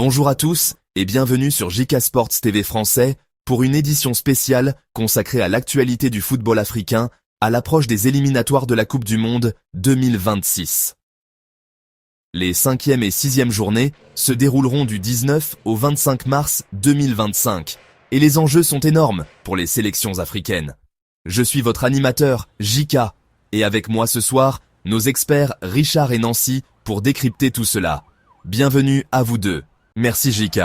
Bonjour à tous et bienvenue sur JK Sports TV français pour une édition spéciale consacrée à l'actualité du football africain à l'approche des éliminatoires de la Coupe du Monde 2026. Les 5e et 6e journées se dérouleront du 19 au 25 mars 2025 et les enjeux sont énormes pour les sélections africaines. Je suis votre animateur JK et avec moi ce soir, nos experts Richard et Nancy pour décrypter tout cela. Bienvenue à vous deux. Merci JK.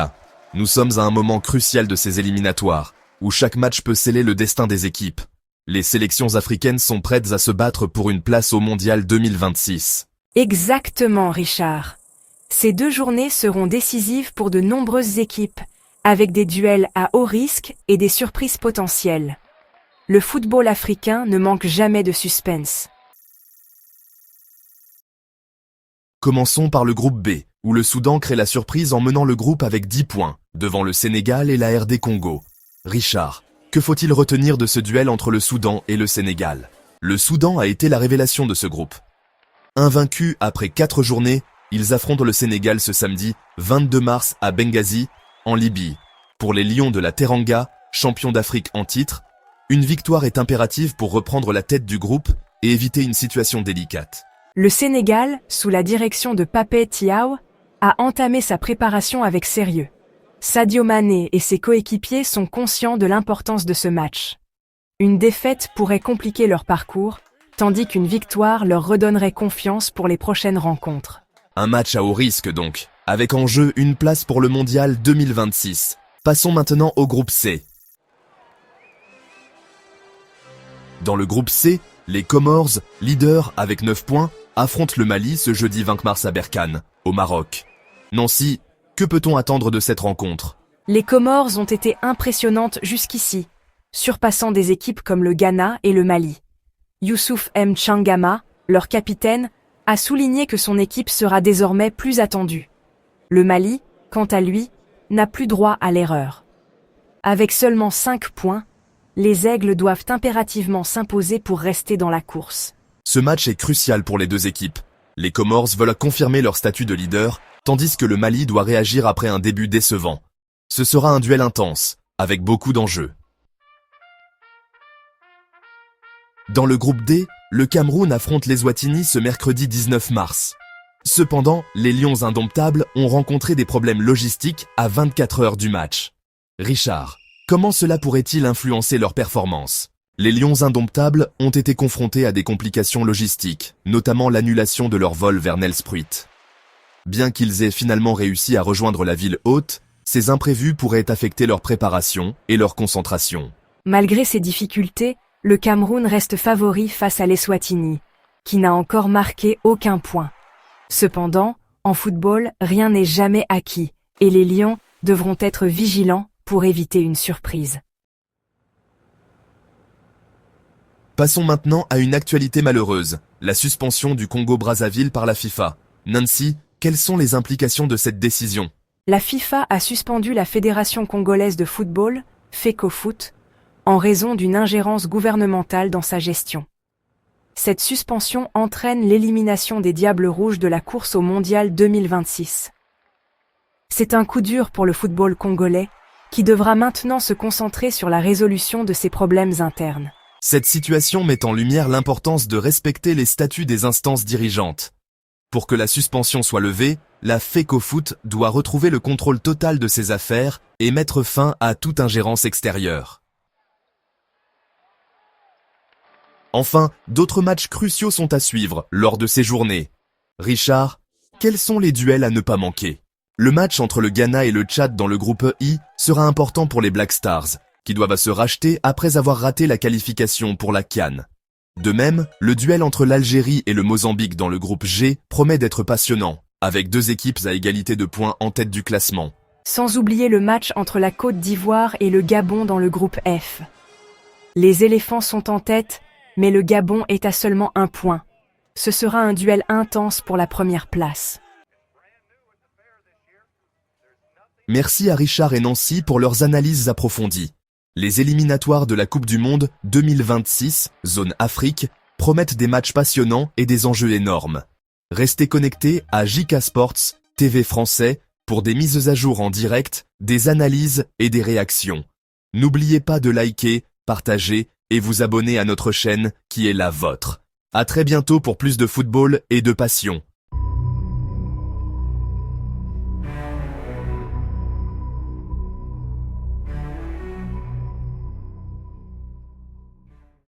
Nous sommes à un moment crucial de ces éliminatoires, où chaque match peut sceller le destin des équipes. Les sélections africaines sont prêtes à se battre pour une place au Mondial 2026. Exactement, Richard. Ces 2 journées seront décisives pour de nombreuses équipes, avec des duels à haut risque et des surprises potentielles. Le football africain ne manque jamais de suspense. Commençons par le groupe B, où le Soudan crée la surprise en menant le groupe avec 10 points, devant le Sénégal et la RD Congo. Richard, que faut-il retenir de ce duel entre le Soudan et le Sénégal? Le Soudan a été la révélation de ce groupe. Invaincus après 4 journées, ils affrontent le Sénégal ce samedi 22 mars à Benghazi, en Libye. Pour les Lions de la Teranga, champions d'Afrique en titre, une victoire est impérative pour reprendre la tête du groupe et éviter une situation délicate. Le Sénégal, sous la direction de Papé Thiaw, a entamé sa préparation avec sérieux. Sadio Mané et ses coéquipiers sont conscients de l'importance de ce match. Une défaite pourrait compliquer leur parcours, tandis qu'une victoire leur redonnerait confiance pour les prochaines rencontres. Un match à haut risque donc, avec en jeu une place pour le Mondial 2026. Passons maintenant au groupe C. Dans le groupe C, les Comores, leaders avec 9 points, affrontent le Mali ce jeudi 20 mars à Berkane, au Maroc. Nancy, que peut-on attendre de cette rencontre? Les Comores ont été impressionnantes jusqu'ici, surpassant des équipes comme le Ghana et le Mali. Youssouf M. Tchangama, leur capitaine, a souligné que son équipe sera désormais plus attendue. Le Mali, quant à lui, n'a plus droit à l'erreur. Avec seulement 5 points, les Aigles doivent impérativement s'imposer pour rester dans la course. Ce match est crucial pour les deux équipes. Les Comores veulent confirmer leur statut de leader, tandis que le Mali doit réagir après un début décevant. Ce sera un duel intense, avec beaucoup d'enjeux. Dans le groupe D, le Cameroun affronte l'Eswatini ce mercredi 19 mars. Cependant, les Lions indomptables ont rencontré des problèmes logistiques à 24 heures du match. Richard, comment cela pourrait-il influencer leur performance? Les Lions indomptables ont été confrontés à des complications logistiques, notamment l'annulation de leur vol vers Nelspruit. Bien qu'ils aient finalement réussi à rejoindre la ville haute, ces imprévus pourraient affecter leur préparation et leur concentration. Malgré ces difficultés, le Cameroun reste favori face à l'Eswatini, qui n'a encore marqué aucun point. Cependant, en football, rien n'est jamais acquis, et les Lions devront être vigilants pour éviter une surprise. Passons maintenant à une actualité malheureuse, la suspension du Congo-Brazzaville par la FIFA. Nancy, quelles sont les implications de cette décision? La FIFA a suspendu la Fédération congolaise de football, FECOFOOT, en raison d'une ingérence gouvernementale dans sa gestion. Cette suspension entraîne l'élimination des Diables Rouges de la course au Mondial 2026. C'est un coup dur pour le football congolais, qui devra maintenant se concentrer sur la résolution de ses problèmes internes. Cette situation met en lumière l'importance de respecter les statuts des instances dirigeantes. Pour que la suspension soit levée, la FECOFOOT doit retrouver le contrôle total de ses affaires et mettre fin à toute ingérence extérieure. Enfin, d'autres matchs cruciaux sont à suivre lors de ces journées. Richard, quels sont les duels à ne pas manquer? Le match entre le Ghana et le Tchad dans le groupe I sera important pour les Black Stars, qui doivent se racheter après avoir raté la qualification pour la CAN. De même, le duel entre l'Algérie et le Mozambique dans le groupe G promet d'être passionnant, avec 2 équipes à égalité de points en tête du classement. Sans oublier le match entre la Côte d'Ivoire et le Gabon dans le groupe F. Les éléphants sont en tête, mais le Gabon est à seulement 1 point. Ce sera un duel intense pour la première place. Merci à Richard et Nancy pour leurs analyses approfondies. Les éliminatoires de la Coupe du Monde 2026, zone Afrique, promettent des matchs passionnants et des enjeux énormes. Restez connectés à JK Sports, TV français, pour des mises à jour en direct, des analyses et des réactions. N'oubliez pas de liker, partager et vous abonner à notre chaîne qui est la vôtre. À très bientôt pour plus de football et de passion.